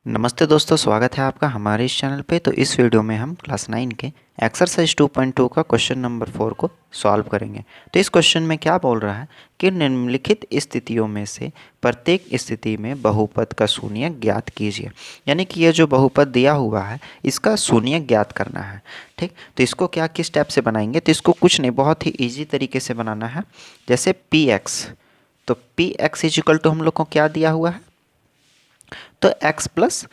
नमस्ते दोस्तों, स्वागत है आपका हमारे इस चैनल पे। तो इस वीडियो में हम क्लास 9 के एक्सरसाइज 2.2 का क्वेश्चन नंबर 4 को सॉल्व करेंगे। तो इस क्वेश्चन में क्या बोल रहा है कि निम्नलिखित स्थितियों में से प्रत्येक स्थिति में बहुपद का शून्य ज्ञात कीजिए। यानी कि ये जो बहुपद दिया हुआ है इसका शून्य ज्ञात करना है। ठीक, तो इसको क्या किस स्टेप से बनाएंगे? तो इसको कुछ नहीं, बहुत ही ईजी तरीके से बनाना है। जैसे पी एक्स, तो पी एक्स इजिकल टू हम लोग को क्या दिया हुआ है? तो x प्लस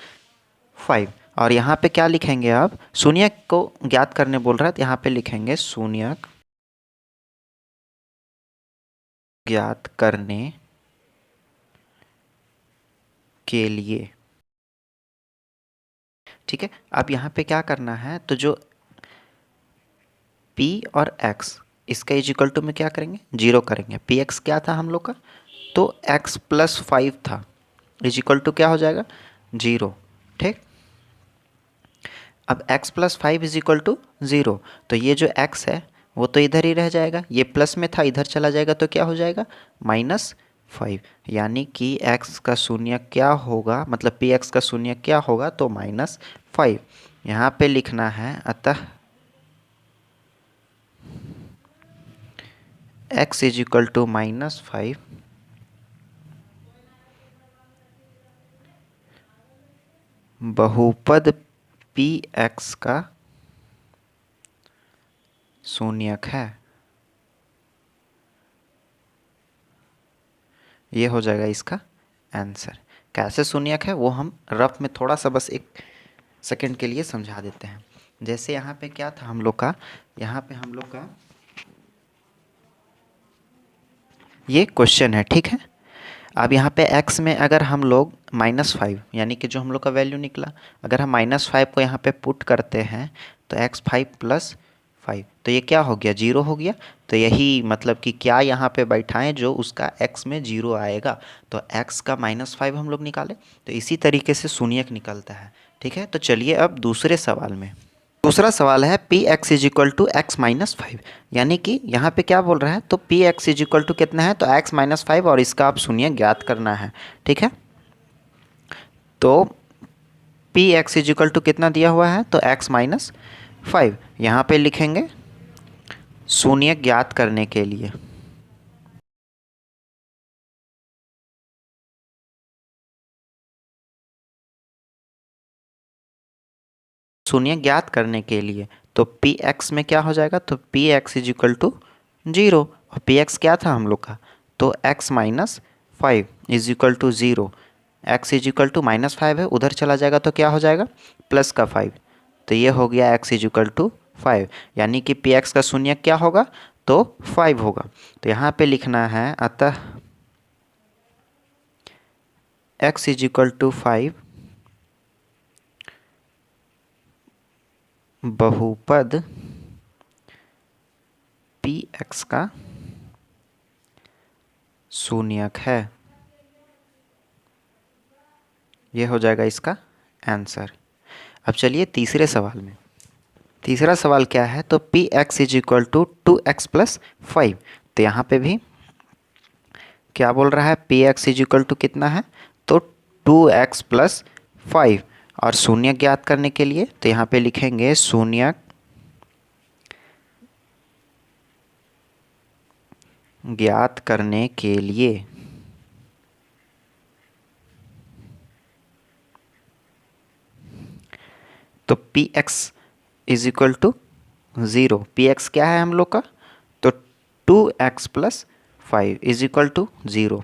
5। और यहाँ पे क्या लिखेंगे? आप शून्य को ज्ञात करने बोल रहा है तो यहाँ पे लिखेंगे शून्य ज्ञात करने के लिए। ठीक है, अब यहाँ पे क्या करना है? तो जो p और x इसका इजिकल टू में क्या करेंगे? 0 करेंगे। पी एक्स क्या था हम लोग का? तो x प्लस 5 था, इजिकल टू क्या हो जाएगा? 0। ठीक, अब x plus 5 is equal to 0, तो ये जो x है वो तो इधर ही रह जाएगा, ये प्लस में था इधर चला जाएगा तो क्या हो जाएगा? -5। यानी कि x का शून्य क्या होगा, मतलब पी एक्स का शून्य क्या होगा? तो -5 यहाँ पे लिखना है। अतः x इज इक्वल टू -5 बहुपद पी एक्स का शून्यक है। ये हो जाएगा इसका आंसर। कैसे शून्यक है वो हम रफ में थोड़ा सा बस एक सेकंड के लिए समझा देते हैं। जैसे यहाँ पे क्या था हम लोग का? यहाँ पे हम लोग का ये क्वेश्चन है, ठीक है। अब यहाँ पे x में अगर हम लोग -5 यानी कि जो हम लोग का वैल्यू निकला, अगर हम -5 को यहाँ पे पुट करते हैं तो x 5 प्लस 5, तो ये क्या हो गया? 0 हो गया। तो यही मतलब कि क्या यहाँ पे बैठाएं जो उसका x में 0 आएगा, तो x का -5 हम लोग निकाले, तो इसी तरीके से शून्यक निकलता है। ठीक है, तो चलिए अब दूसरे सवाल में। दूसरा सवाल है P x is equal to X minus 5। यानी कि यहाँ पे क्या बोल रहा है? तो P x is equal to कितना है? तो x -5, और इसका आप शून्य ज्ञात करना है। ठीक है, तो P x is equal to कितना दिया हुआ है? तो x -5 यहाँ पे लिखेंगे शून्य ज्ञात करने के लिए। शून्य ज्ञात करने के लिए तो पी एक्स में क्या हो जाएगा? तो P x is equal to 0, और पी एक्स क्या था हम लोग का? तो x -5 is equal to 0। x is equal to -5 है, उधर चला जाएगा तो क्या हो जाएगा? प्लस का 5। तो ये हो गया x इज इक्वल टू 5, यानी कि पी एक्स का शून्य क्या होगा? तो 5 होगा। तो यहाँ पे लिखना है अतः x इज इक्वल टू 5 बहुपद पी एक्स का शून्यक है। ये हो जाएगा इसका आंसर। अब चलिए तीसरे सवाल में। तीसरा सवाल क्या है? तो P x is equal to 2x plus 5। तो यहाँ पे भी क्या बोल रहा है? P x is equal to कितना है? तो 2x प्लस 5, और शून्य ज्ञात करने के लिए तो यहाँ पे लिखेंगे शून्य ज्ञात करने के लिए। तो P x is equal to 0। P x क्या है हम लोग का? तो 2x plus 5 is equal to 0।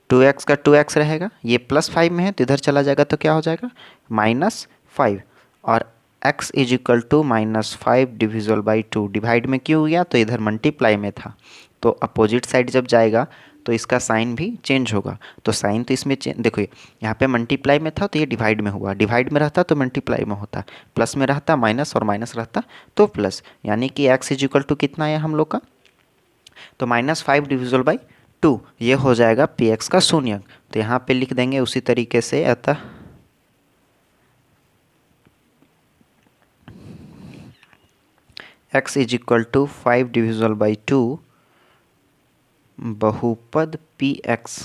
2x का 2x रहेगा, ये +5 में है तो इधर चला जाएगा तो क्या हो जाएगा? -5। और x is equal to -5 divisible by 2। Divide में क्यों गया? तो इधर मल्टीप्लाई में था, तो अपोजिट साइड जब जाएगा तो इसका साइन भी चेंज होगा। तो साइन तो इसमें देखो, यहाँ पे मल्टीप्लाई में था तो ये डिवाइड में हुआ, डिवाइड में रहता तो मल्टीप्लाई में होता, प्लस में रहता माइनस, और माइनस रहता तो प्लस। यानी कि x इज इक्वल टू कितना है हम लोग का? तो -5 डिविजल बाई 2, ये हो जाएगा पी एक्स का शून्य। तो यहाँ पे लिख देंगे उसी तरीके से, अतः x is equal to 5 divisible by 2 बहुपद पी एक्स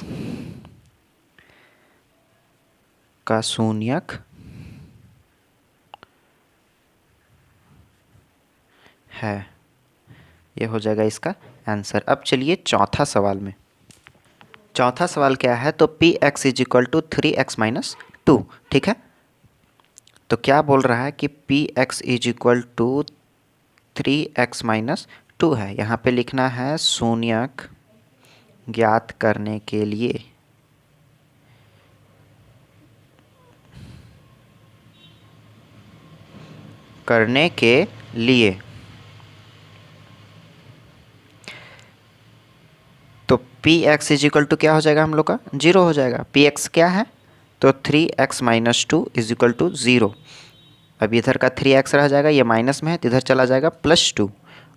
का शून्यक है। ये हो जाएगा इसका आंसर। अब चलिए चौथा सवाल में। चौथा सवाल क्या है, तो P x is equal to 3x minus 2, ठीक है। तो क्या बोल रहा है कि p x is equal to 3x minus 2 है। यहाँ पे लिखना है शून्यक ज्ञात करने के लिए तो P x is equal to क्या हो जाएगा हम लोग का, 0 हो जाएगा। पी एक्स क्या है, तो 3x minus 2 is equal to 0। अब इधर का 3x रह जाएगा, ये माइनस में है तो इधर चला जाएगा +2,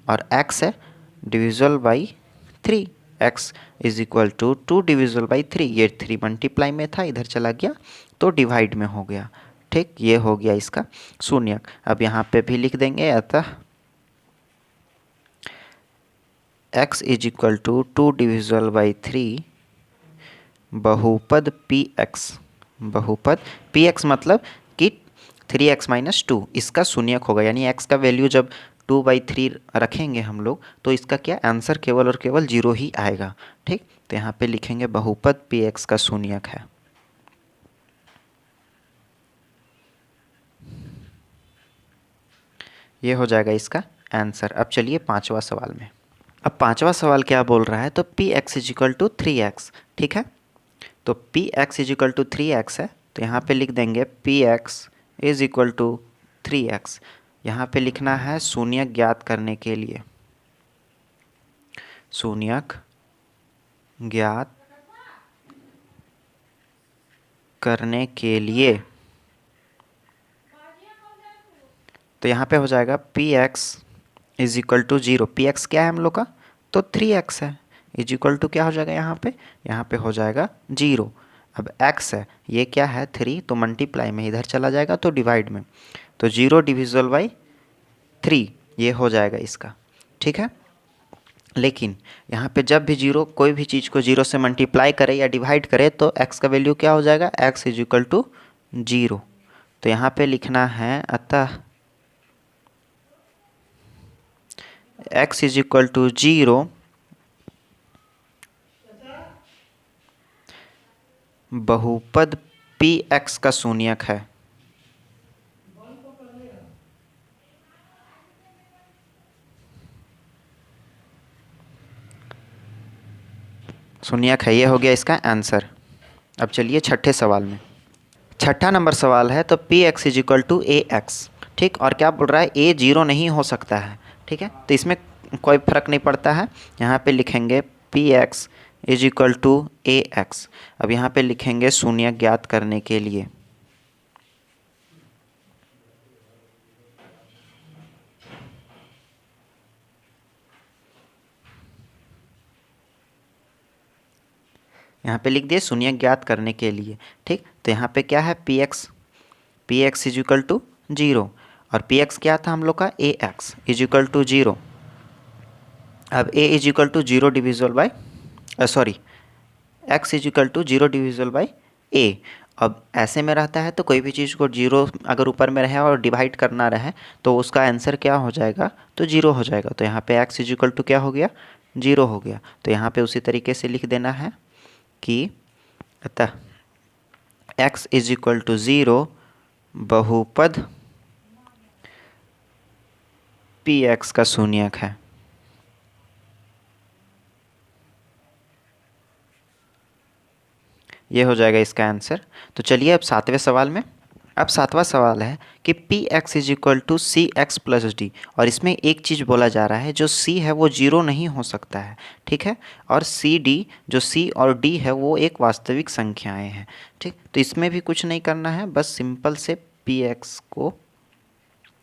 और x है divisible by 3। x is equal to 2 divisible by 3, ये 3 मल्टीप्लाई में था, इधर चला गया तो डिवाइड में हो गया। ठीक, ये हो गया इसका शून्यक। अब यहाँ पे भी लिख देंगे, अतः x is equal to 2 divisible by 3 बहुपद px। बहुपद px मतलब कि 3x माइनस 2, इसका शून्यक होगा। यानी x का वैल्यू जब 2/3 रखेंगे हम लोग तो इसका क्या आंसर केवल और केवल 0 ही आएगा। ठीक, तो यहाँ पे लिखेंगे बहुपद px का शून्यक है। ये हो जाएगा इसका आंसर। अब चलिए पांचवा सवाल में। अब पांचवा सवाल क्या बोल रहा है, तो P x is equal to 3x, ठीक है। तो P x is equal to 3x है, तो यहाँ पे लिख देंगे p x is equal to 3x। यहाँ पे लिखना है शून्यक ज्ञात करने के लिए, शून्यक ज्ञात करने के लिए। तो यहाँ पे हो जाएगा p x is equal to 0। P x क्या है हम लोग का, तो 3x है, इज इक्वल टू क्या हो जाएगा यहाँ पे हो जाएगा 0। अब x है, ये क्या है 3, तो मल्टीप्लाई में इधर चला जाएगा तो डिवाइड में, तो 0 डिविजल बाई 3 ये हो जाएगा इसका। ठीक है, लेकिन यहाँ पे जब भी जीरो कोई भी चीज़ को 0 से मल्टीप्लाई करे या डिवाइड करे तो x का वैल्यू क्या हो जाएगा, x इज इक्वल टू 0। तो यहाँ पे लिखना है अतः x इज इक्वल टू 0 बहुपद px का शून्यक है। शून्यक है, ये हो गया इसका आंसर। अब चलिए छठे सवाल में। छठा नंबर सवाल है, तो P x is equal to a x. ठीक, और क्या बोल रहा है, ए 0 नहीं हो सकता है। ठीक है, तो इसमें कोई फर्क नहीं पड़ता है। यहाँ पे लिखेंगे p x is equal to a x. अब यहाँ पे लिखेंगे शून्यक ज्ञात करने के लिए। यहाँ पे लिख दिए शून्यक ज्ञात करने के लिए। ठीक, तो यहाँ पे क्या है P x is equal to 0, और पी एक्स क्या था हम लोग का, A X is equal to 0। अब A is equal to 0 divisible by X is equal to 0 divisible by A. अब ऐसे में रहता है तो कोई भी चीज़ को 0 अगर ऊपर में रहे और डिवाइड करना रहे तो उसका आंसर क्या हो जाएगा, तो 0 हो जाएगा। तो यहाँ पे एक्स इज इक्वल टू क्या हो गया, 0 हो गया। तो यहाँ पे उसी तरीके से लिख देना है कि अतः x इज इक्वल टू 0 बहुपद px का शून्यक है। ये हो जाएगा इसका आंसर। तो चलिए अब सातवें सवाल में। अब सातवां सवाल है कि p x is equal to c x plus d, और इसमें एक चीज़ बोला जा रहा है, जो सी है वो 0 नहीं हो सकता है। ठीक है, और सी डी, जो सी और डी है वो एक वास्तविक संख्याएं हैं। ठीक, तो इसमें भी कुछ नहीं करना है, बस सिंपल से पी एक्स को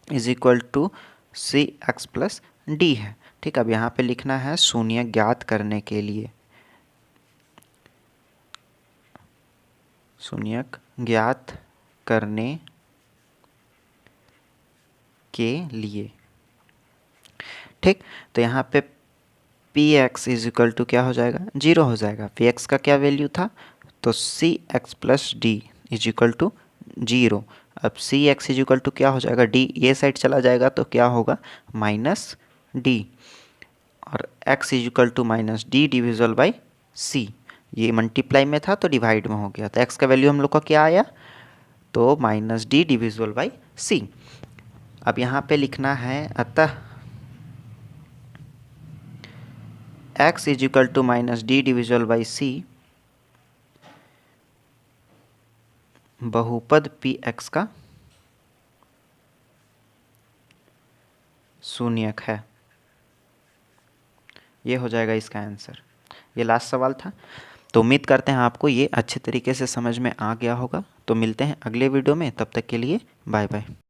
is equal to c x plus d है। ठीक, अब यहाँ पे लिखना है शून्यक ज्ञात करने के लिए, शून्यक ज्ञात करने के लिए। ठीक, तो यहाँ पे p x is equal to क्या हो जाएगा, 0 हो जाएगा। पी एक्स का क्या वैल्यू था, तो C x plus D is equal to zero. अब C X is equal to क्या हो जाएगा, डी, ये साइड चला जाएगा तो क्या होगा माइनस डी, और x is equal to minus D divisible by C. ये मल्टीप्लाई में था तो डिवाइड में हो गया, तो x का वैल्यू हम लोग का क्या आया, तो minus D divisible by C. अब यहाँ पे लिखना है अतः x is equal to minus D divisible by C बहुपद पी एक्स का शून्यक है। ये हो जाएगा इसका आंसर। ये लास्ट सवाल था। तो उम्मीद करते हैं आपको ये अच्छे तरीके से समझ में आ गया होगा। तो मिलते हैं अगले वीडियो में, तब तक के लिए बाय बाय।